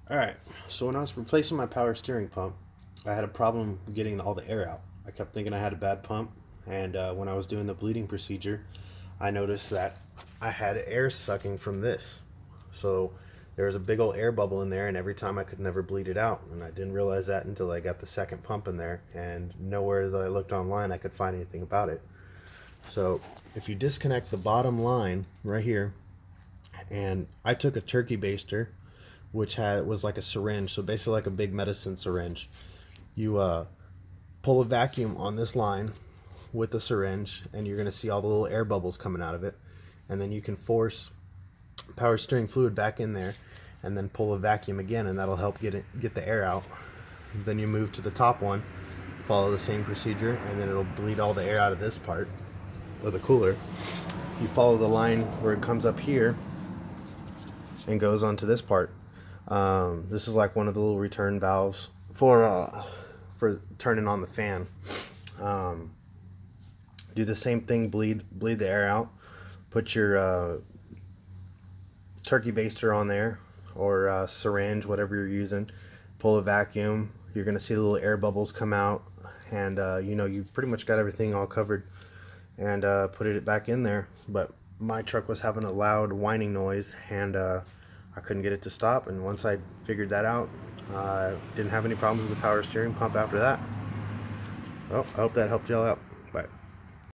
Alright, so when I was replacing my power steering pump, I had a problem getting all the air out. I kept thinking I had a bad pump, and when I was doing the bleeding procedure, I noticed that I had air sucking from this. So there was a big old air bubble in there, and every time I could never bleed it out. And I didn't realize that until I got the second pump in there, and nowhere that I looked online I could find anything about it. So if you disconnect the bottom line right here, and I took a turkey baster, which was like a syringe, so basically like a big medicine syringe. You pull a vacuum on this line with the syringe, and you're going to see all the little air bubbles coming out of it, and then you can force power steering fluid back in there, and then pull a vacuum again, and that'll help get the air out. Then you move to the top one, follow the same procedure, and then it'll bleed all the air out of this part of the cooler. You follow the line where it comes up here and goes onto this part. This is like one of the little return valves for turning on the fan. Do the same thing, bleed the air out. Put your turkey baster on there, or syringe, whatever you're using. Pull a vacuum. You're gonna see the little air bubbles come out, and you've pretty much got everything all covered. And put it back in there. But my truck was having a loud whining noise, and I couldn't get it to stop. And once I figured that out, I didn't have any problems with the power steering pump after that. Well, I hope that helped y'all out.